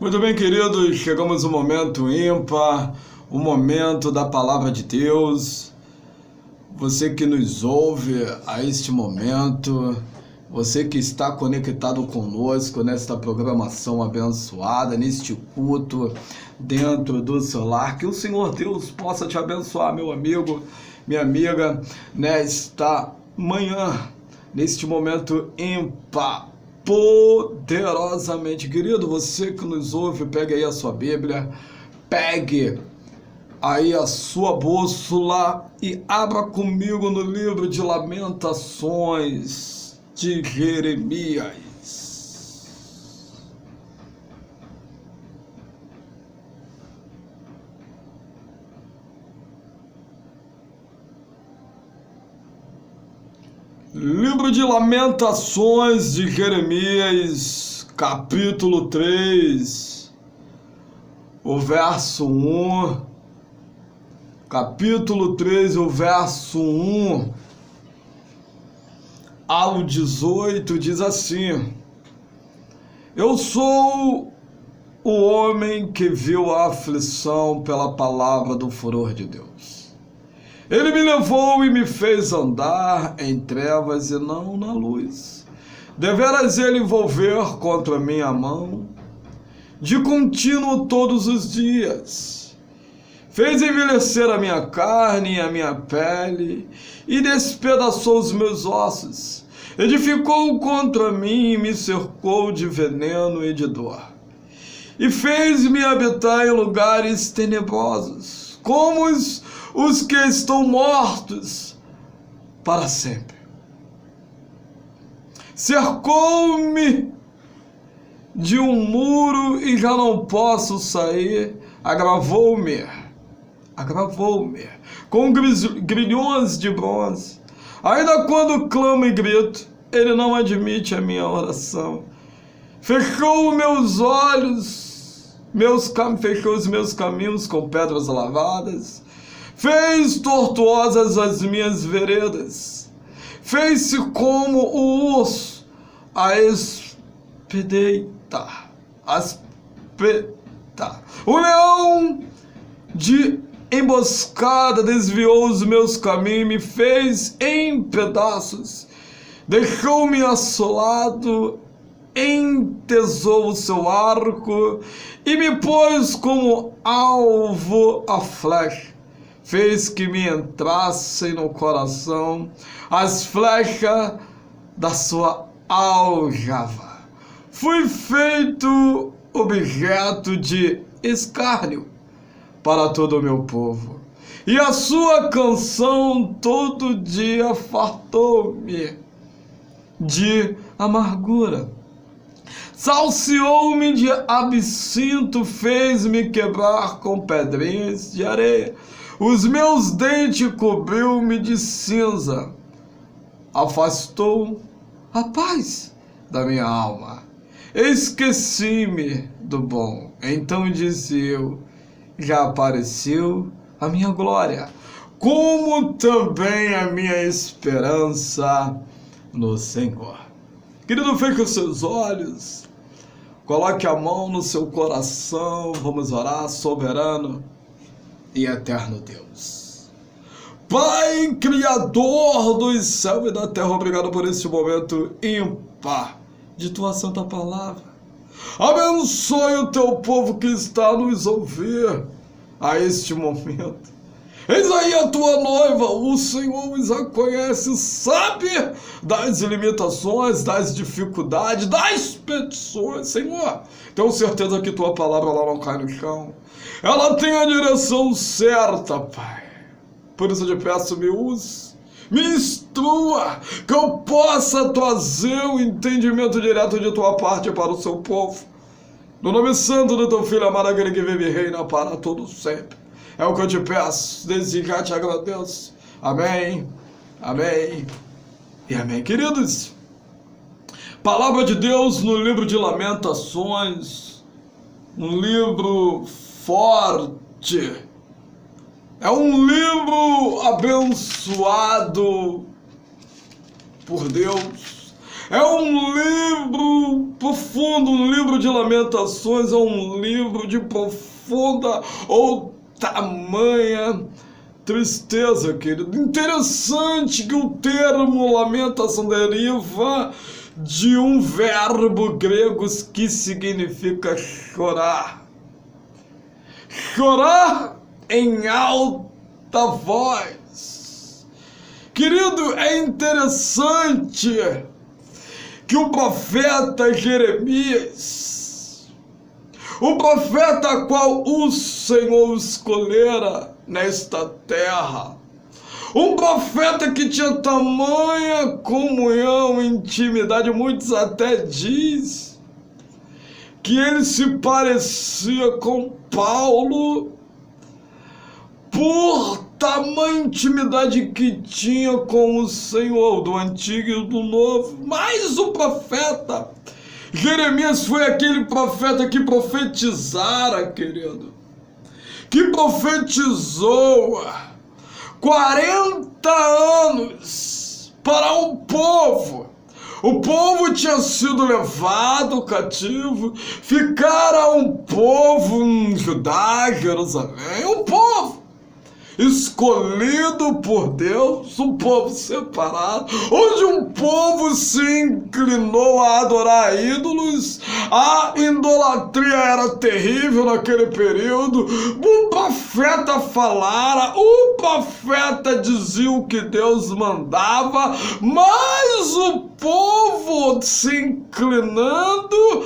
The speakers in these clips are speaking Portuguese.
Muito bem, queridos, chegamos ao momento ímpar, o momento da Palavra de Deus. Você que nos ouve a este momento, você que está conectado conosco nesta programação abençoada, neste culto, dentro do seu lar, que o Senhor Deus possa te abençoar, meu amigo, minha amiga, nesta manhã, neste momento ímpar, poderosamente. Querido, você que nos ouve, pegue aí a sua Bíblia, pegue aí a sua bússola e abra comigo no livro de Lamentações de Jeremias. Livro de Lamentações de Jeremias, capítulo 3, o verso 1. Capítulo 3, o verso 1 ao 18 diz assim: Eu sou o homem que viu a aflição pela palavra do furor de Deus. Ele me levou e me fez andar em trevas e não na luz. Deveras ele envolver contra mim a mão, de contínuo todos os dias. Fez envelhecer a minha carne e a minha pele, e despedaçou os meus ossos. Edificou contra mim e me cercou de veneno e de dor. E fez-me habitar em lugares tenebrosos, como os que estão mortos para sempre. Cercou-me de um muro e já não posso sair. Agravou-me com grilhões de bronze. Ainda quando clamo e grito, ele não admite a minha oração. Fechou meus olhos, fechou os meus caminhos com pedras lavadas. Fez tortuosas as minhas veredas. Fez-se como o urso a espreitar. O leão de emboscada desviou os meus caminhos e me fez em pedaços. Deixou-me assolado, entesou o seu arco e me pôs como alvo a flecha. Fez que me entrassem no coração as flechas da sua aljava. Fui feito objeto de escárnio para todo o meu povo, e a sua canção todo dia fartou-me de amargura. Salciou-me de absinto, fez-me quebrar com pedrinhas de areia. Os meus dentes cobriu-me de cinza, afastou a paz da minha alma. Esqueci-me do bom, então disse eu, já apareceu a minha glória, como também a minha esperança no Senhor. Querido, feche os seus olhos, coloque a mão no seu coração, vamos orar. Soberano e eterno Deus, Pai, Criador dos céus e da terra, obrigado por este momento ímpar de tua santa palavra. Abençoe o teu povo que está a nos ouvir a este momento. Eis aí a tua noiva, o Senhor os conhece, sabe das limitações, das dificuldades, das petições. Senhor, tenho certeza que tua palavra lá não cai no chão. Ela tem a direção certa, Pai. Por isso eu te peço, me use, me instrua, que eu possa trazer o entendimento direto de tua parte para o seu povo. No nome santo do teu Filho amado, aquele que vive e reina para todo sempre. É o que eu te peço, desde já te agradeço. Amém, amém e amém. Queridos, palavra de Deus no livro de Lamentações, um livro forte. É um livro abençoado por Deus. É um livro profundo, um livro de lamentações, é um livro de profunda ou tamanha tristeza, querido. Interessante que o termo lamentação deriva de um verbo grego que significa chorar. Chorar em alta voz. Querido, é interessante que o profeta Jeremias, o profeta a qual o Senhor escolhera nesta terra, um profeta que tinha tamanha comunhão, intimidade, muitos até diz que ele se parecia com Paulo por tamanha intimidade que tinha com o Senhor, do Antigo e do Novo. Mas o profeta Jeremias foi aquele profeta que profetizara, querido, que profetizou 40 anos para um povo. O povo tinha sido levado cativo, ficara um povo em Judá, Jerusalém, um povo escolhido por Deus, um povo separado, onde um povo se inclinou a adorar ídolos. A idolatria era terrível naquele período. O profeta falara, o profeta dizia o que Deus mandava, mas o povo se inclinando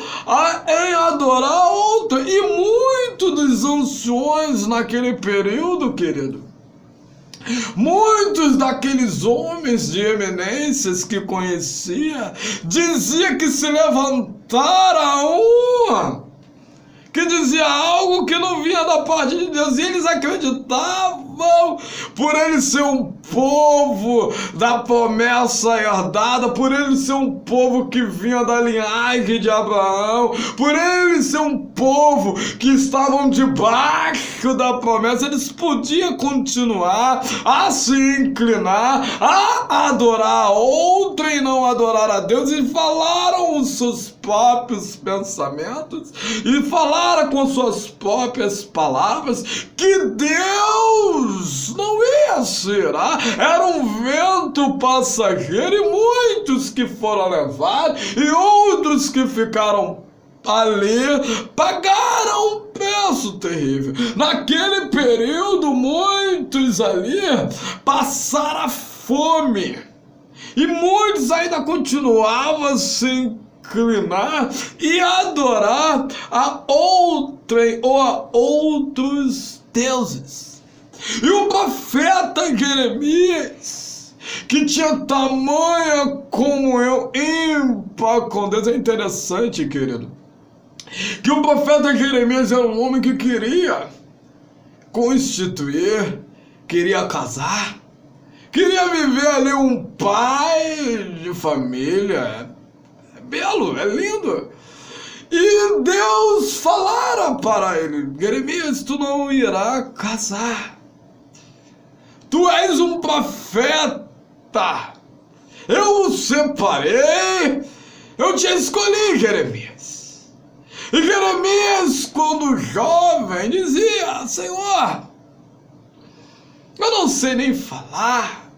em adorar outro. E muitos dos anciões naquele período, querido, muitos daqueles homens de eminências que conhecia, dizia que se levantara um que dizia algo que não vinha da parte de Deus, e eles acreditavam, por ele ser um povo da promessa herdada, por ele ser um povo que vinha da linhagem de Abraão, por ele ser um povo que estavam debaixo da promessa, eles podiam continuar a se inclinar, a adorar outro e não adorar a Deus, e falaram os seus próprios pensamentos, e falaram com suas próprias palavras que Deus não ia ser, era um vento passageiro, e muitos que foram levados e outros que ficaram ali pagaram um preço terrível. Naquele período, muitos ali passaram fome, e muitos ainda continuavam sem inclinar e adorar a outrem ou a outros deuses. E o profeta Jeremias, que tinha tamanha comunhão ímpar com Deus, é interessante, querido, que o profeta Jeremias era um homem que queria constituir, queria casar, queria viver ali um pai de família. Belo, é lindo. E Deus falara para ele: Jeremias, tu não irá casar. Tu és um profeta. Eu o separei. Eu te escolhi, Jeremias. E Jeremias, quando jovem, dizia: Senhor, eu não sei nem falar.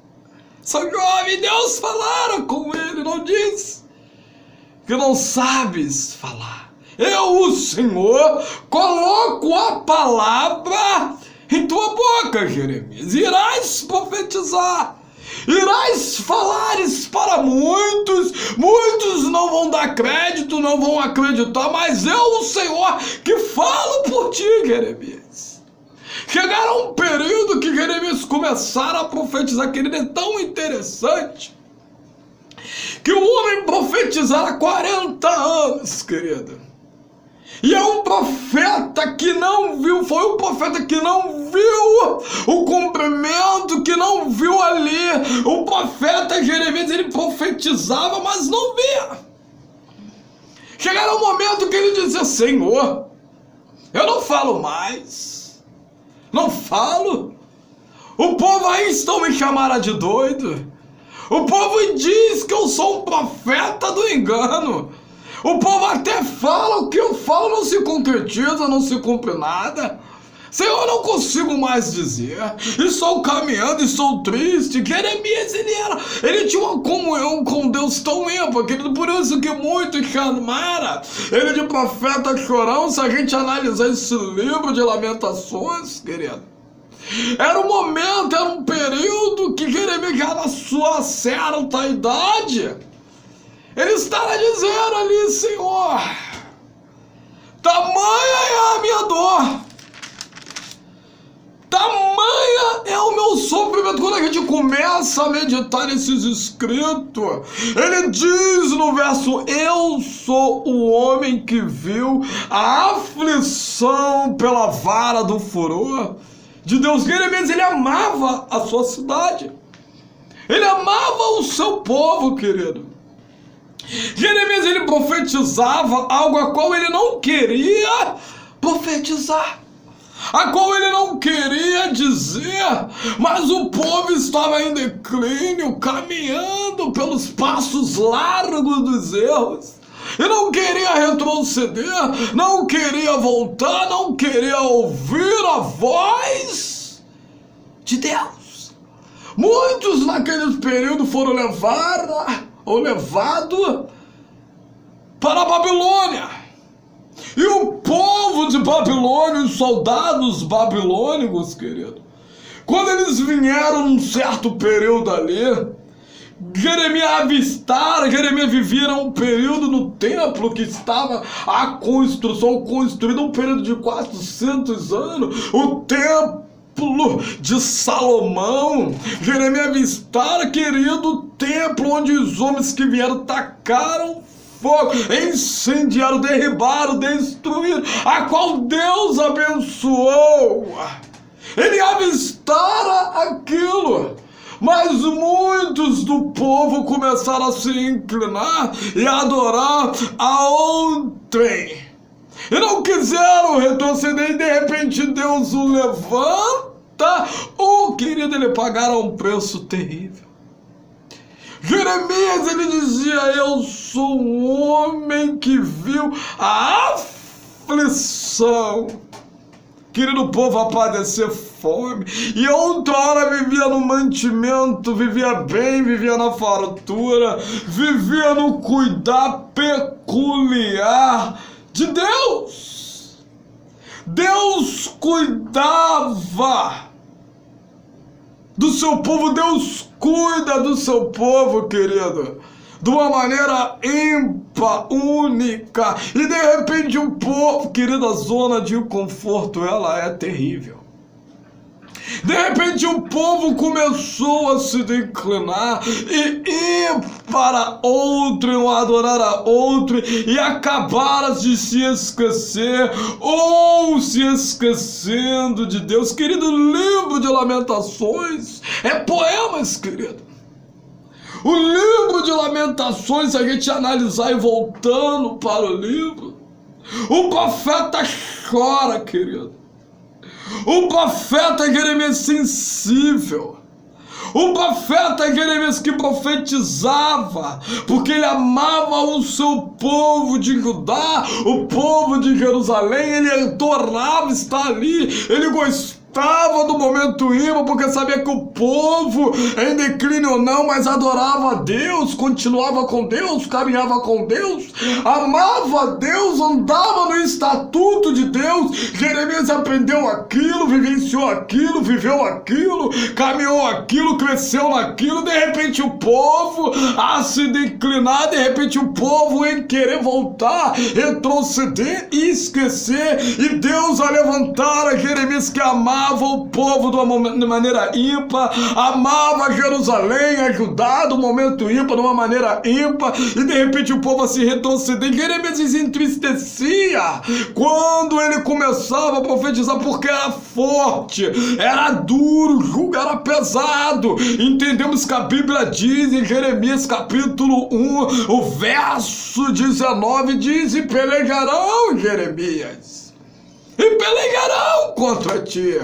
Sou jovem. Deus falara com ele, não disse que não sabes falar. Eu, o Senhor, coloco a palavra em tua boca, Jeremias. Irás profetizar, irás falares para muitos. Muitos não vão dar crédito, não vão acreditar, mas eu, o Senhor, que falo por ti, Jeremias. Chegaram um período que Jeremias começaram a profetizar, querido, é tão interessante que o homem profetizara 40 anos, querido. E é um profeta que não viu, foi um profeta que não viu o cumprimento, que não viu ali. O profeta Jeremias, ele profetizava, mas não via. Chegaram um momento que ele dizia: Senhor, eu não falo mais. Não falo. O povo aí estão me chamando de doido. O povo diz que eu sou um profeta do engano. O povo até fala, o que eu falo não se concretiza, não se cumpre nada. Senhor, eu não consigo mais dizer. Estou caminhando, estou triste. Jeremias, ele tinha uma comunhão com Deus tão ímpar, querido. Por isso que muitos chamaram ele de profeta chorão. Se a gente analisar esse livro de Lamentações, querido, era um momento, era um período que Jeremias, já na sua certa idade, ele estava dizendo ali: Senhor, tamanha é a minha dor, tamanha é o meu sofrimento. Quando a gente começa a meditar nesses escritos, ele diz no verso: eu sou o homem que viu a aflição pela vara do furor de Deus. Jeremias, ele amava a sua cidade, ele amava o seu povo, querido. Jeremias, ele profetizava algo a qual ele não queria profetizar, a qual ele não queria dizer, mas o povo estava em declínio, caminhando pelos passos largos dos erros, e não queria retroceder, não queria voltar, não queria ouvir a voz de Deus. Muitos naquele período foram levados para a Babilônia. E o povo de Babilônia, os soldados babilônicos, querido, quando eles vieram num certo período ali, Jeremias vivia um período no templo que estava a construção construída, um período de 400 anos, o templo de Salomão. Jeremias avistara, querido, o templo onde os homens que vieram tacaram fogo, incendiaram, derribaram, destruíram, a qual Deus abençoou. Ele avistara aquilo, mas muitos do povo começaram a se inclinar e a adorar a outrem, e não quiseram retroceder, e de repente Deus o levanta. Querido, ele pagará um preço terrível. Jeremias, ele dizia: eu sou um homem que viu a aflição. Querido, o povo a padecer fome, e outra hora vivia no mantimento, vivia bem, vivia na fartura, vivia no cuidar peculiar de Deus. Deus cuidava do seu povo, Deus cuida do seu povo, querido, de uma maneira ímpar, única. E de repente o povo, querido, a zona de conforto, ela é terrível. De repente o povo começou a se declinar e ir para outro, adorar a outro, e acabaram de se esquecer ou se esquecendo de Deus. Querido, o livro de Lamentações é poemas, querido. O livro de Lamentações, se a gente analisar e voltando para o livro, o profeta chora, querido. O profeta Jeremias sensível. O profeta Jeremias que profetizava, porque ele amava o seu povo de Judá, o povo de Jerusalém. Ele adorava estar ali, ele gostava do momento ímpar, porque sabia que o povo, em declínio ou não, mas adorava a Deus, continuava com Deus, caminhava com Deus, amava a Deus, andava no estatuto de Deus. Jeremias aprendeu aquilo, vivenciou aquilo, viveu aquilo, caminhou aquilo, cresceu naquilo. De repente o povo a se declinar, de repente o povo em querer voltar, retroceder e esquecer, e Deus a levantar a Jeremias, que amava o povo de uma maneira ímpar, amava Jerusalém, a Judá do momento ímpar, de uma maneira ímpar, e de repente o povo a se retroceder. Jeremias se entristecia quando ele começava a profetizar, porque era forte, era duro, o jugo era pesado. Entendemos que a Bíblia diz em Jeremias capítulo 1, o verso 19, diz: e pelejarão, Jeremias, e pelejarão contra ti,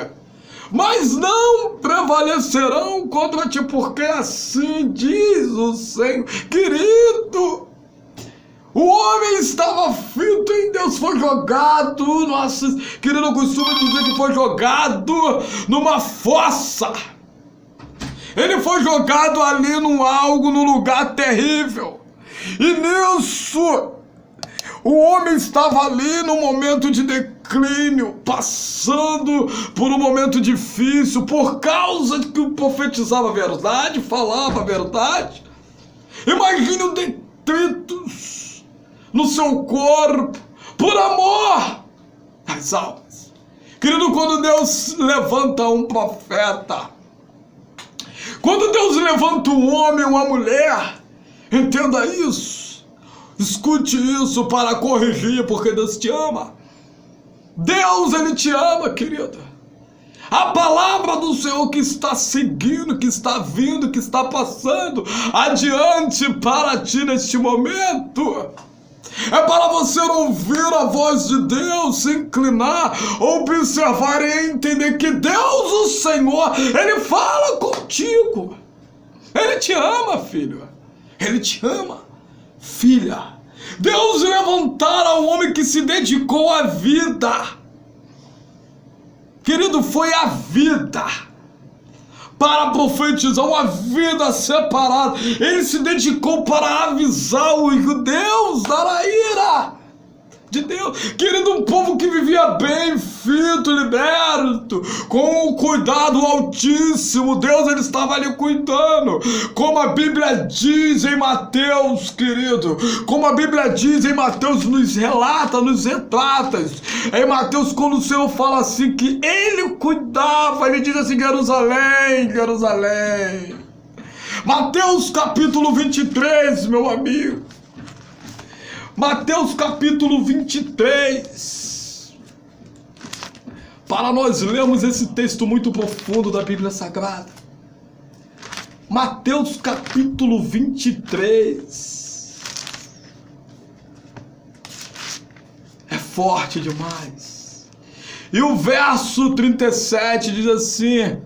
mas não prevalecerão contra ti, porque assim diz o Senhor. Querido, o homem estava finto em Deus, foi jogado, nossa, querido, eu costumo dizer que foi jogado numa fossa. Ele foi jogado ali num lugar terrível. E nisso, o homem estava ali num momento de declínio, passando por um momento difícil, por causa de que o profetizava a verdade, falava a verdade. Imagine os detritos no seu corpo, por amor às almas. Querido, quando Deus levanta um profeta, quando Deus levanta um homem, uma mulher, entenda isso, escute isso para corrigir, porque Deus te ama. Deus, Ele te ama, querida. A palavra do Senhor que está seguindo, que está vindo, que está passando adiante para ti neste momento, é para você ouvir a voz de Deus, se inclinar, observar e entender que Deus, o Senhor, Ele fala contigo. Ele te ama, filho. Ele te ama, filha. Deus levantara um homem que se dedicou à vida. Querido, foi a vida para profetizar, uma vida separada. Ele se dedicou para avisar os judeus da ira de Deus. Querido, um povo que vivia bem, fito, liberto, com o cuidado altíssimo. Deus, Ele estava ali cuidando. Como a Bíblia diz em Mateus, querido, como a Bíblia diz em Mateus, nos relata, nos retrata. Em Mateus, quando o Senhor fala assim, que Ele cuidava, Ele diz assim, Jerusalém, Jerusalém. Mateus capítulo 23, meu amigo. Mateus capítulo 23. Para nós lermos esse texto muito profundo da Bíblia Sagrada. Mateus capítulo 23. É forte demais. E o verso 37 diz assim: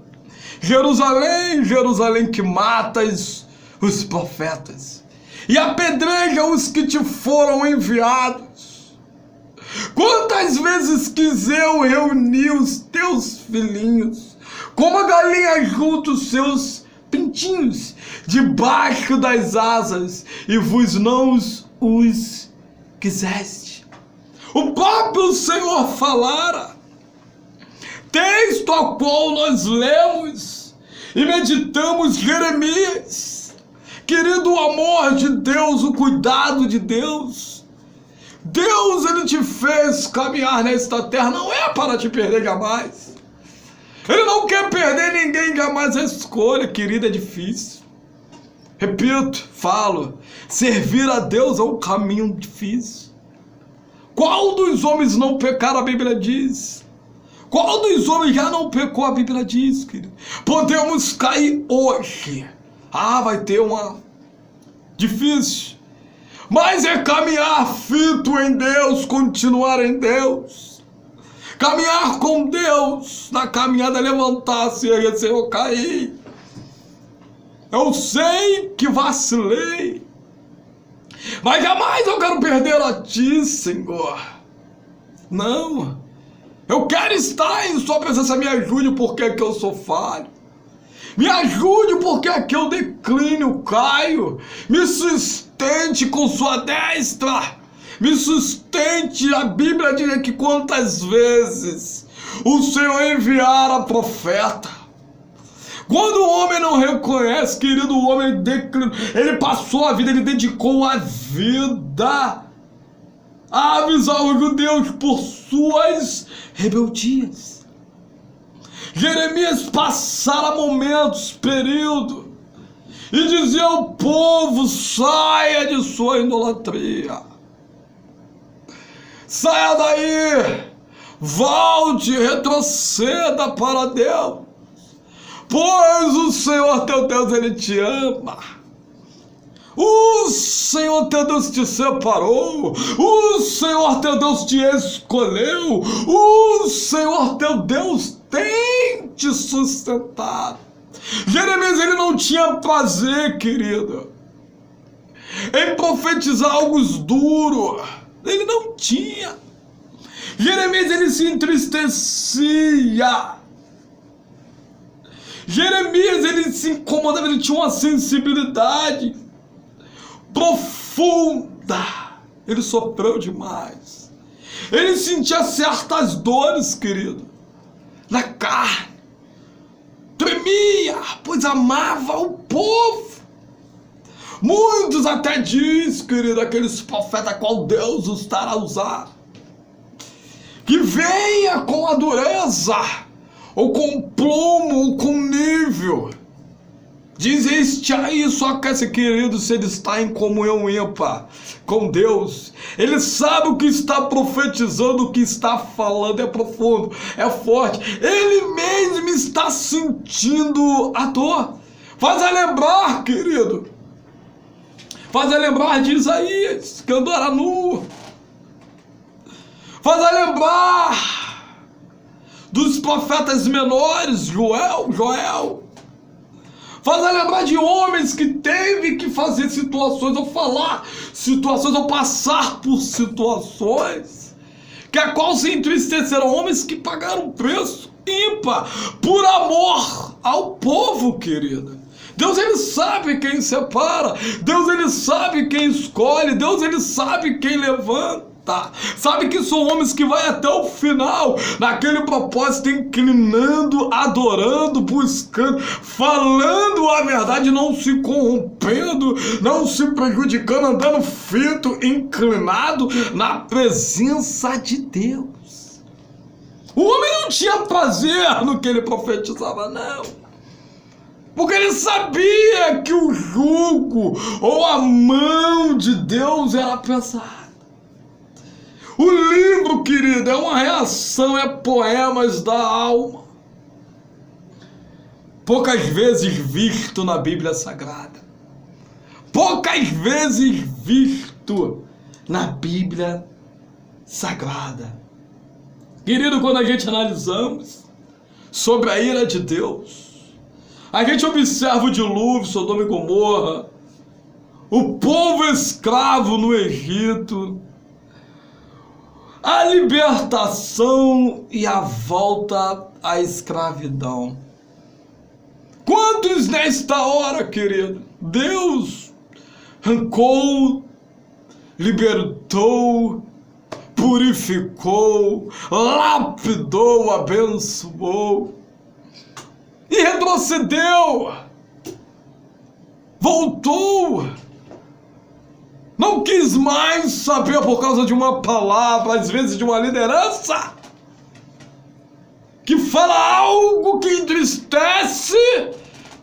Jerusalém, Jerusalém, que matas os profetas e apedreja os que te foram enviados. Quantas vezes quis eu reunir os teus filhinhos, como a galinha junta os seus pintinhos, debaixo das asas, e vos não os quiseste. O próprio Senhor falara. Texto ao qual nós lemos e meditamos Jeremias. Querido, o amor de Deus, o cuidado de Deus. Deus, Ele te fez caminhar nesta terra, não é para te perder jamais. Ele não quer perder ninguém jamais. A escolha, querida, é difícil. Repito, falo, servir a Deus é um caminho difícil. Qual dos homens não pecaram, a Bíblia diz? Qual dos homens já não pecou, a Bíblia diz, querido? Podemos cair hoje. Vai ter uma difícil, mas é caminhar fito em Deus, continuar em Deus, caminhar com Deus, na caminhada levantar-se e Senhor, cair. Eu sei que vacilei, mas jamais eu quero perder a ti, Senhor. Não, eu quero estar em sua presença. Me ajude, porque é que eu sou falho. Me ajude, porque aqui eu declínio, caio. Me sustente com sua destra. Me sustente. A Bíblia diz que quantas vezes o Senhor enviara profeta. Quando o homem não reconhece, querido, o homem declinou. Ele passou a vida, ele dedicou a vida a avisar os judeus por suas rebeldias. Jeremias passara momentos, período, e dizia ao povo: saia de sua idolatria, saia daí, volte, retroceda para Deus, pois o Senhor teu Deus, Ele te ama. O Senhor teu Deus te separou, o Senhor teu Deus te escolheu, o Senhor teu Deus tem te sustentado. Jeremias, ele não tinha prazer, querido, em profetizar algo duro. Ele não tinha. Jeremias, ele se entristecia. Jeremias, ele se incomodava, ele tinha uma sensibilidade profunda. Ele sofreu demais. Ele sentia certas dores, querido, na carne. Tremia, pois amava o povo. Muitos até diz, querido, aqueles profetas qual Deus os estará usar, que venha com a dureza, ou com plomo, ou com nível. Diz este aí, só que esse querido, se ele está em comunhão ímpar com Deus, ele sabe o que está profetizando, o que está falando é profundo, é forte. Ele mesmo está sentindo a dor. Faz a lembrar, querido, faz a lembrar de Isaías, que andou era nu. Faz a lembrar dos profetas menores, Joel. Faz a lembrar de homens que teve que fazer situações, ou falar situações, ou passar por situações, que a qual se entristeceram, homens que pagaram preço ímpar, por amor ao povo, querido. Deus, ele sabe quem separa, Deus, ele sabe quem escolhe, Deus, ele sabe quem levanta. Sabe que são homens que vai até o final, naquele propósito, inclinando, adorando, buscando, falando a verdade, não se corrompendo, não se prejudicando, andando fito, inclinado na presença de Deus. O homem não tinha prazer no que ele profetizava, não, porque ele sabia que o jugo ou a mão de Deus era pesada. O livro, querido, é uma reação, é poemas da alma, poucas vezes visto na Bíblia Sagrada, poucas vezes visto na Bíblia Sagrada. Querido, quando a gente analisamos sobre a ira de Deus, a gente observa o dilúvio, Sodoma e Gomorra, o povo escravo no Egito, a libertação e a volta à escravidão. Quantos nesta hora, querido, Deus arrancou, libertou, purificou, lapidou, abençoou e retrocedeu, voltou, não quis mais saber por causa de uma palavra, às vezes de uma liderança, que fala algo que entristece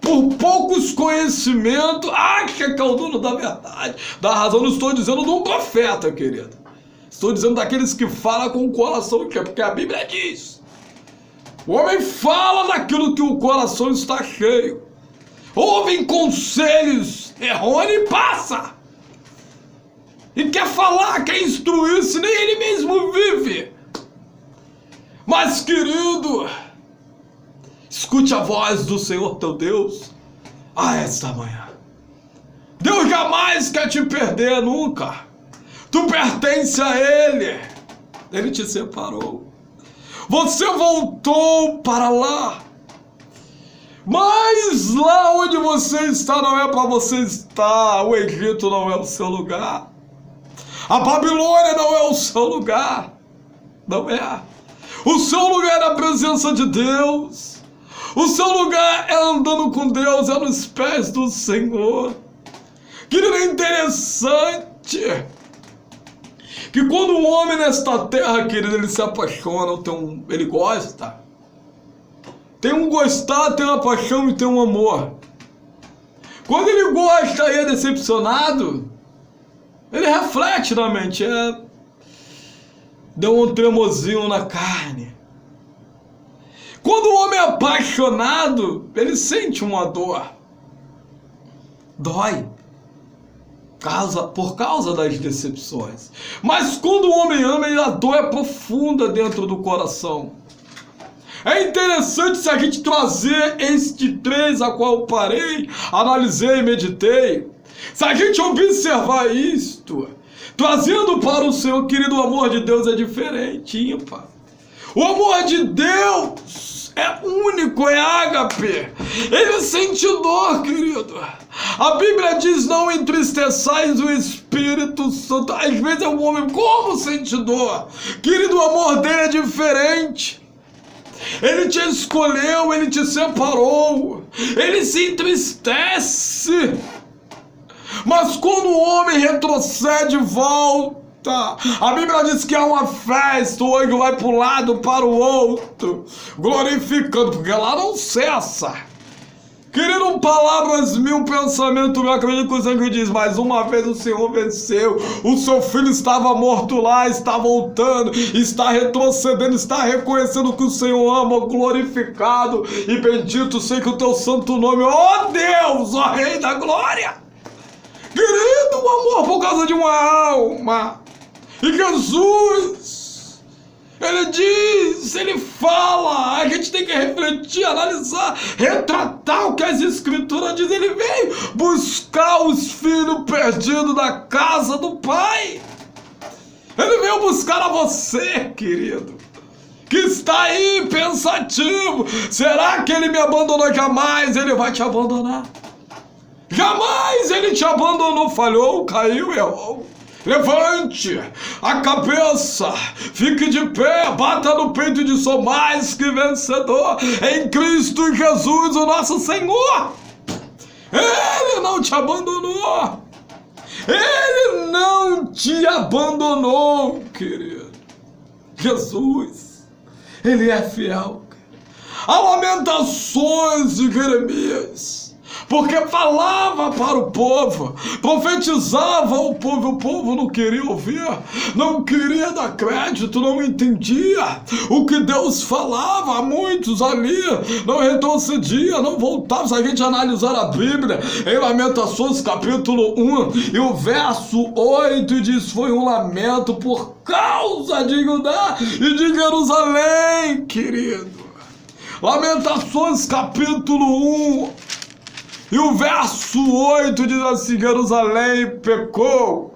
por poucos conhecimentos, acha que é o dono da verdade, da razão. Não estou dizendo de um profeta, querido. Estou dizendo daqueles que falam com o coração, porque a Bíblia diz. O homem fala daquilo que o coração está cheio. Ouvem conselhos errôneos e passa. E quer falar, quer instruir, se nem ele mesmo vive. Mas, querido, escute a voz do Senhor teu Deus a esta manhã. Deus jamais quer te perder, nunca. Tu pertence a Ele. Ele te separou. Você voltou para lá. Mas lá onde você está não é para você estar. O Egito não é o seu lugar. A Babilônia não é o seu lugar. Não é. O seu lugar é na presença de Deus. O seu lugar é andando com Deus, é nos pés do Senhor. Querido, é interessante que quando um homem nesta terra, querido, ele se apaixona, ele gosta. Tem um gostar, tem uma paixão e tem um amor. Quando ele gosta e é decepcionado, ele reflete na mente, deu um tremozinho na carne. Quando o homem é apaixonado, ele sente uma dor. Dói. Por causa das decepções. Mas quando o homem ama, a dor é profunda dentro do coração. É interessante se a gente trazer este 3 a qual eu parei, analisei e meditei. Se a gente observar isto, trazendo para o Senhor, querido, o amor de Deus é diferente, ímpar. O amor de Deus é único, é ágape. Ele sente dor, querido. A Bíblia diz: não entristeçais o Espírito Santo. Às vezes é um homem como sente dor. Querido, o amor dele é diferente. Ele te escolheu, ele te separou. Ele se entristece. Mas quando o homem retrocede, volta. A Bíblia diz que há uma festa, o anjo vai para um lado, para o outro, glorificando, porque lá não cessa. Querido, palavras mil, pensamento meu, acredito que o Senhor diz: mais uma vez o Senhor venceu. O seu filho estava morto lá, está voltando, está retrocedendo, está reconhecendo que o Senhor ama, glorificado e bendito seja o teu santo nome, ó Deus, ó Rei da glória. Querido, o amor por causa de uma alma. E Jesus, ele diz, ele fala, a gente tem que refletir, analisar, retratar o que as Escrituras dizem. Ele veio buscar os filhos perdidos da casa do Pai. Ele veio buscar a você, querido, que está aí pensativo. Será que ele me abandonou? Jamais ele vai te abandonar. Jamais ele te abandonou, falhou, caiu, errou. Levante a cabeça, fique de pé, bata no peito e diz: sou mais que vencedor em Cristo Jesus, o nosso Senhor. Ele não te abandonou. Ele não te abandonou, querido. Jesus, ele é fiel. Há lamentações de Jeremias, porque falava para o povo, profetizava ao povo, o povo não queria ouvir, não queria dar crédito, não entendia o que Deus falava. Há muitos ali não retrocediam, não voltavam. Se a gente analisar a Bíblia, em Lamentações capítulo 1 e o verso 8 diz: foi um lamento por causa de Judá e de Jerusalém, querido. Lamentações capítulo 1 e o verso 8 diz assim: Jerusalém pecou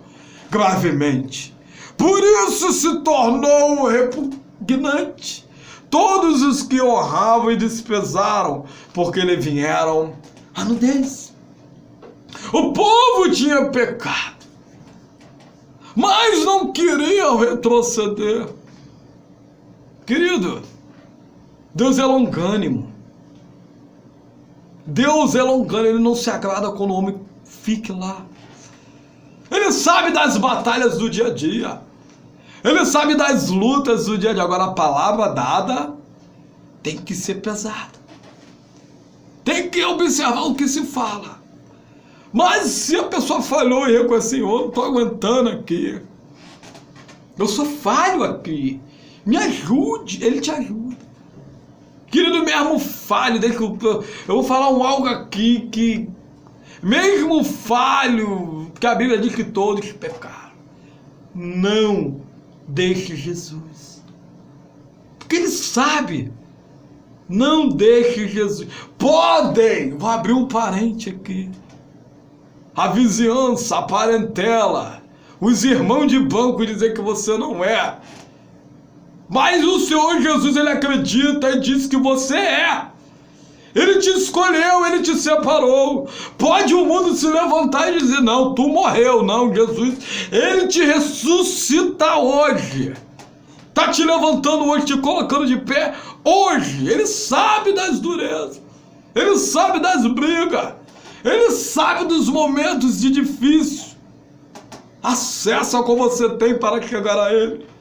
gravemente, por isso se tornou repugnante. Todos os que honravam e desprezaram, porque lhe vieram a nudez. O povo tinha pecado, mas não queriam retroceder. Querido, Deus é longânimo. Deus é longânimo, ele não se agrada quando o homem fique lá. Ele sabe das batalhas do dia a dia. Ele sabe das lutas do dia a dia. Agora, a palavra dada tem que ser pesada. Tem que observar o que se fala. Mas se a pessoa falhou e reconheceu: Senhor, não estou aguentando aqui, eu sou falho aqui, me ajude, ele te ajuda. Querido, mesmo falho, eu vou falar algo aqui que, mesmo falho, que a Bíblia diz que todos pecaram, não deixe Jesus, porque ele sabe. Não deixe Jesus. Podem, vou abrir um parente aqui, a vizinhança, a parentela, os irmãos de banco dizer que você não é. Mas o Senhor Jesus, ele acredita e diz que você é. Ele te escolheu, ele te separou. Pode o mundo se levantar e dizer: não, tu morreu. Não, Jesus, ele te ressuscita hoje. Está te levantando hoje, te colocando de pé hoje. Ele sabe das durezas, ele sabe das brigas, ele sabe dos momentos de difícil. Acessa como você tem para chegar a ele.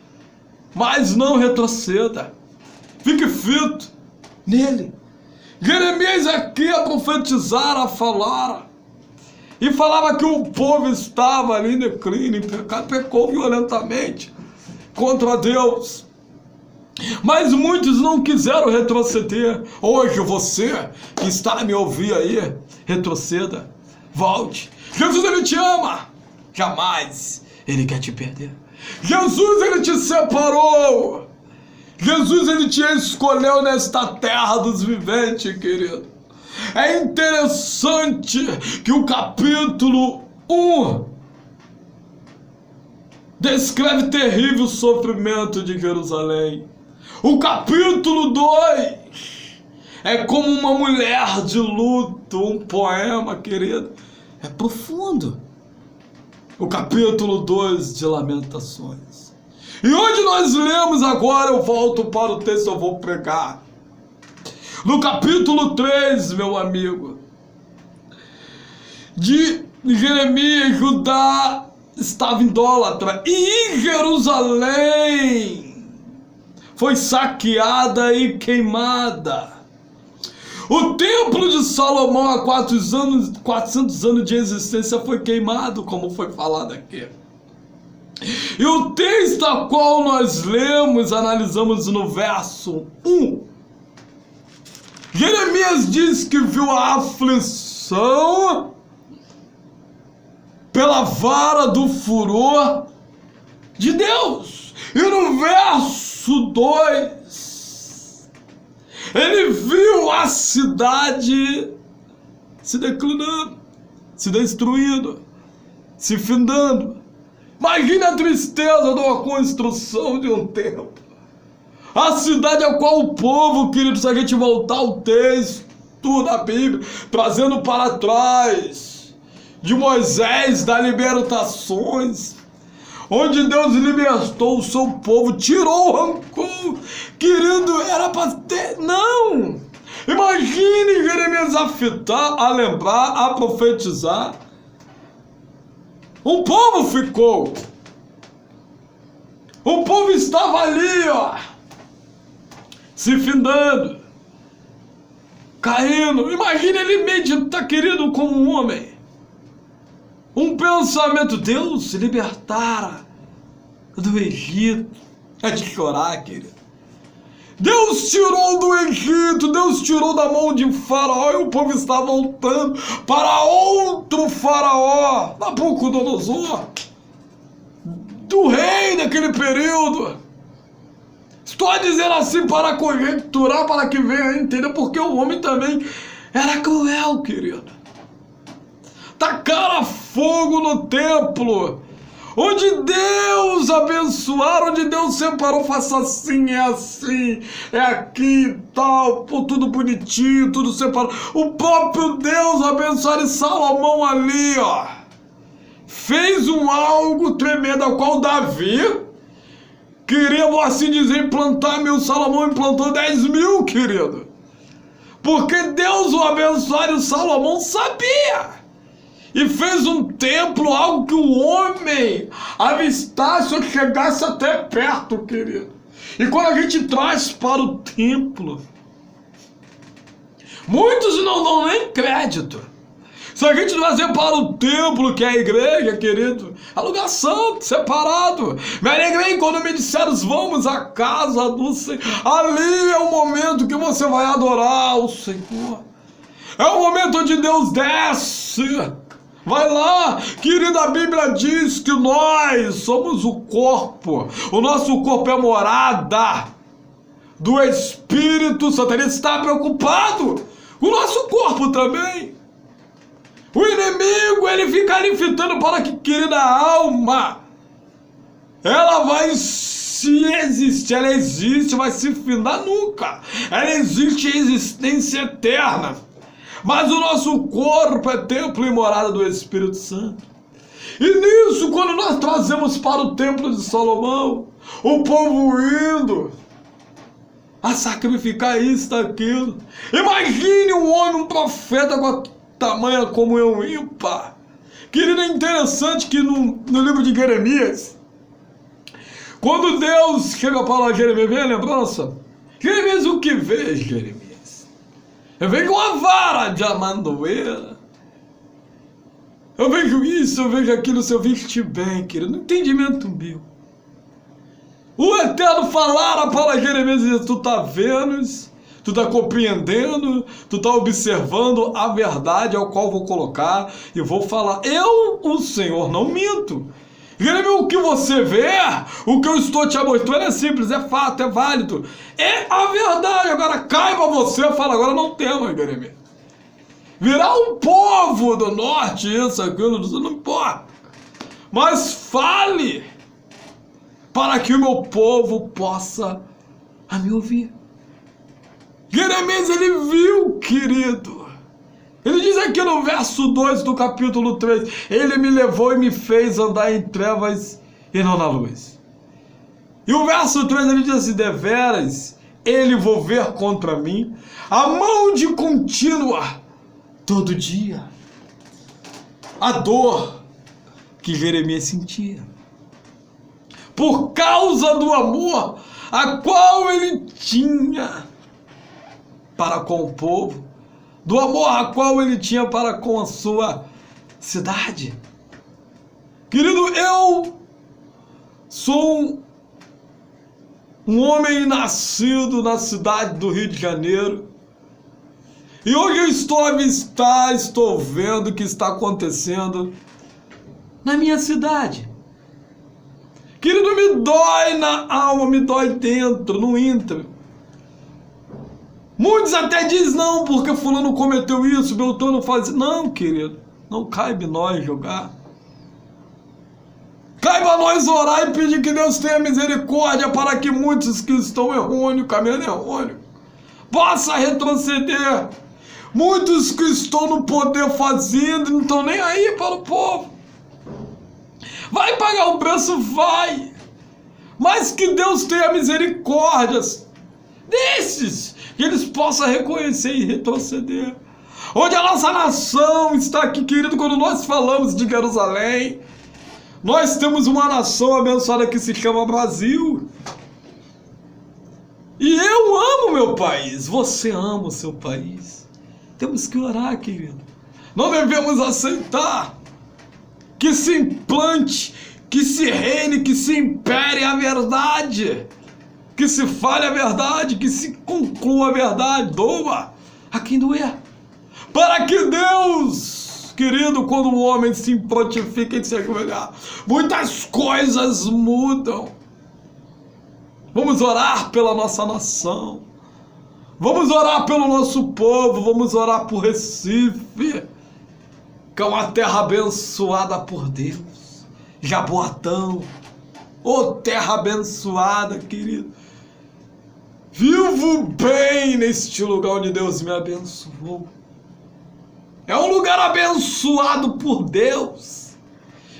Mas não retroceda. Fique fito nele. Jeremias aqui a profetizar, a falar. E falava que o povo estava ali em declínio, em pecado, pecou violentamente contra Deus. Mas muitos não quiseram retroceder. Hoje você que está a me ouvir aí, retroceda, volte. Jesus, ele te ama. Jamais ele quer te perder. Jesus, ele te separou. Jesus, ele te escolheu nesta terra dos viventes, querido. É interessante que o capítulo 1 descreve terrível sofrimento de Jerusalém. O capítulo 2 é como uma mulher de luto, um poema, querido. É profundo. O capítulo 2 de Lamentações. E onde nós lemos agora, eu volto para o texto, eu vou pregar. No capítulo 3, meu amigo, de Jeremias, Judá estava idólatra. E em Jerusalém foi saqueada e queimada. O templo de Salomão, há 400 anos de existência, foi queimado, como foi falado aqui. E o texto a qual nós lemos, analisamos no verso 1. Jeremias diz que viu a aflição pela vara do furor de Deus. E no verso 2, ele viu a cidade se declinando, se destruindo, se findando. Imagine a tristeza de uma construção de um templo. A cidade a qual o povo, querido, se a gente voltar ao texto da Bíblia, trazendo para trás de Moisés, das libertações, onde Deus libertou o seu povo, tirou o rancor, querido, era para ter... Não! Imagine Jeremias a fitar, a lembrar, a profetizar. O povo ficou. O povo estava ali, ó, se findando, caindo. Imagine ele meditar, querido, como um homem. Um pensamento, Deus se libertara do Egito. É de chorar, querido. Deus tirou do Egito, Deus tirou da mão de Faraó e o povo está voltando para outro Faraó, Nabucodonosor, do rei daquele período. Estou a dizer assim para conjecturar, para que venha a entender, porque o homem também era cruel, querido. Tacaram fogo no templo, onde Deus abençoou, onde Deus separou, faça assim, é aqui e tal, pô, tudo bonitinho, tudo separado. O próprio Deus abençoou e Salomão ali, ó, fez algo tremendo, ao qual Davi queria, vou assim dizer, implantar 1000, Salomão implantou 10.000, querido. Porque Deus o abençoou e Salomão sabia. E fez um templo, algo que o homem avistasse ou chegasse até perto, querido. E quando a gente traz para o templo, muitos não dão nem crédito. Se a gente trazer para o templo, que é a igreja, querido, é lugar santo, separado. Me alegrei quando me disseram, vamos à casa do Senhor. Ali é o momento que você vai adorar o Senhor. É o momento onde Deus desce. Vai lá, querida, a Bíblia diz que nós somos o corpo. O nosso corpo é morada do Espírito Santo. Ele está preocupado com o nosso corpo também. O inimigo, ele fica ali fitando para que, querida alma, ela vai se existir, ela existe, vai se findar nunca. Ela existe em existência eterna. Mas o nosso corpo é templo e morada do Espírito Santo. E nisso, quando nós trazemos para o templo de Salomão, o povo indo a sacrificar isso, aquilo. Imagine um homem, um profeta com a tamanha comunhão ímpar. Querido, é interessante que no livro de Jeremias, quando Deus chega para Jeremias, vem a lembrança? Jeremias, o que vê, Jeremias? Eu vejo uma vara de amendoeira. Eu vejo isso, eu vejo aquilo, se eu viste bem, querido. No entendimento meu. O Eterno falara para Jeremias e disse, tu está vendo, tu está compreendendo, tu está observando a verdade ao qual vou colocar e vou falar. Eu, o Senhor, não minto. Jeremias, o que você vê, o que eu estou te mostrando é simples, é fato, é válido. É a verdade. Agora caiba você, fala, agora não tema, Jeremias. Virar um povo do norte, isso, aquilo, não importa. Mas fale para que o meu povo possa me ouvir. Jeremias, ele viu, querido. Ele diz aqui no verso 2 do capítulo 3, ele me levou e me fez andar em trevas e não na luz. E o verso 3 ele diz assim, deveras, ele volver contra mim a mão de contínua todo dia. A dor que Jeremias sentia, por causa do amor a qual ele tinha para com o povo, do amor a qual ele tinha para com a sua cidade. Querido, eu sou um homem nascido na cidade do Rio de Janeiro, e hoje eu estou a avistar, estou vendo o que está acontecendo na minha cidade. Querido, me dói na alma, me dói dentro, no íntimo. Muitos até dizem, não, porque fulano cometeu isso, Beltrano faz isso. Não, querido, não cabe nós jogar. Caiba nós orar e pedir que Deus tenha misericórdia para que muitos que estão errôneos, caminhando errôneo, possa retroceder. Muitos que estão no poder fazendo, não estão nem aí para o povo. Vai pagar o preço? Vai. Mas que Deus tenha misericórdia desses, que eles possam reconhecer e retroceder. Onde a nossa nação está aqui, querido, quando nós falamos de Jerusalém, nós temos uma nação abençoada que se chama Brasil. E eu amo meu país, você ama o seu país. Temos que orar, querido. Não devemos aceitar que se implante, que se reine, que se impere a verdade, que se fale a verdade, que se conclua a verdade, doa a quem doer. Para que Deus, querido, quando o homem se prontifica em se ajoelhar, muitas coisas mudam. Vamos orar pela nossa nação, vamos orar pelo nosso povo, vamos orar por Recife, que é uma terra abençoada por Deus. Jaboatão, ô terra abençoada, querido. Vivo bem neste lugar onde Deus me abençoou. É um lugar abençoado por Deus.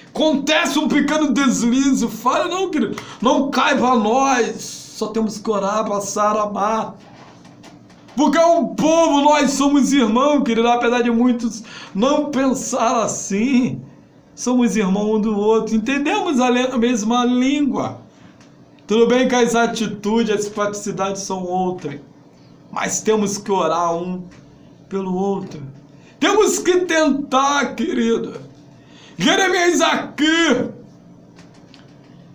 Acontece um pequeno deslize, fala, não, querido, não caiba a nós. Só temos que orar, abraçar, amar. Porque é um povo, nós somos irmãos, querido, apesar de muitos não pensar assim. Somos irmãos um do outro, entendemos a mesma língua. Tudo bem que as atitudes, as praticidades são outras, mas temos que orar um pelo outro. Temos que tentar, querido. Jeremias aqui,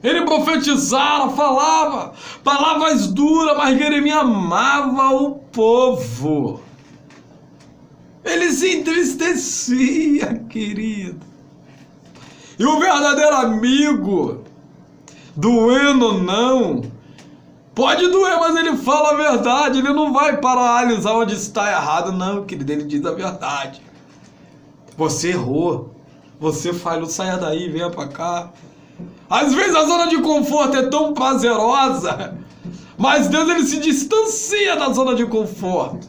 ele profetizava, falava palavras duras, mas Jeremias amava o povo. Ele se entristecia, querido. E o verdadeiro amigo, doendo ou não, pode doer, mas ele fala a verdade. Ele não vai paralisar onde está errado, não, querido. Ele diz a verdade. Você errou, você falhou, saia daí, venha pra cá. Às vezes a zona de conforto é tão prazerosa, mas Deus, ele se distancia da zona de conforto.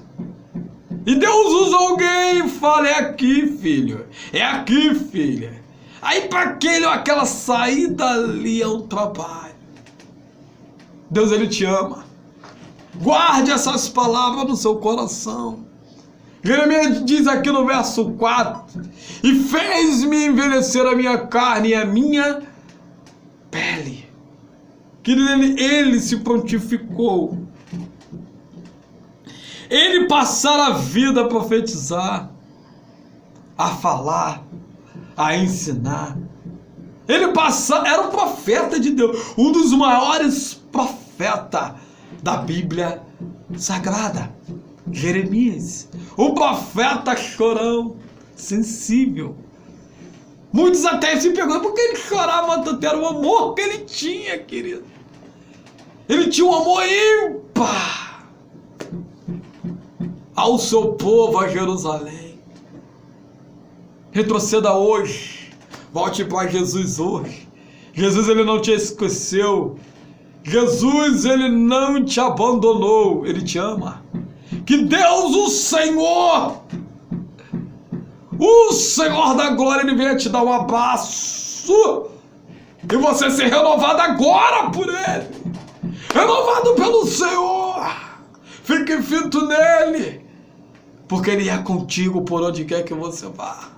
E Deus usa alguém e fala, é aqui, filho, é aqui, filha. Aí para aquele ou aquela saída ali é um trabalho. Deus, ele te ama. Guarde essas palavras no seu coração. Jeremias diz aqui no verso 4, e fez-me envelhecer a minha carne e a minha pele. Querido, ele se prontificou. Ele passara a vida a profetizar, a falar, a ensinar. Ele era um profeta de Deus, um dos maiores profetas da Bíblia Sagrada. Jeremias, o profeta chorão, sensível. Muitos até se perguntam por que ele chorava tanto. Era o amor que ele tinha, querido. Ele tinha um amor ímpar ao seu povo, a Jerusalém. Retroceda hoje. Volte para Jesus hoje. Jesus, ele não te esqueceu. Jesus, ele não te abandonou. Ele te ama. Que Deus, o Senhor da glória, ele venha te dar um abraço e você ser renovado agora por ele, renovado pelo Senhor. Fique firme nele, porque ele é contigo por onde quer que você vá.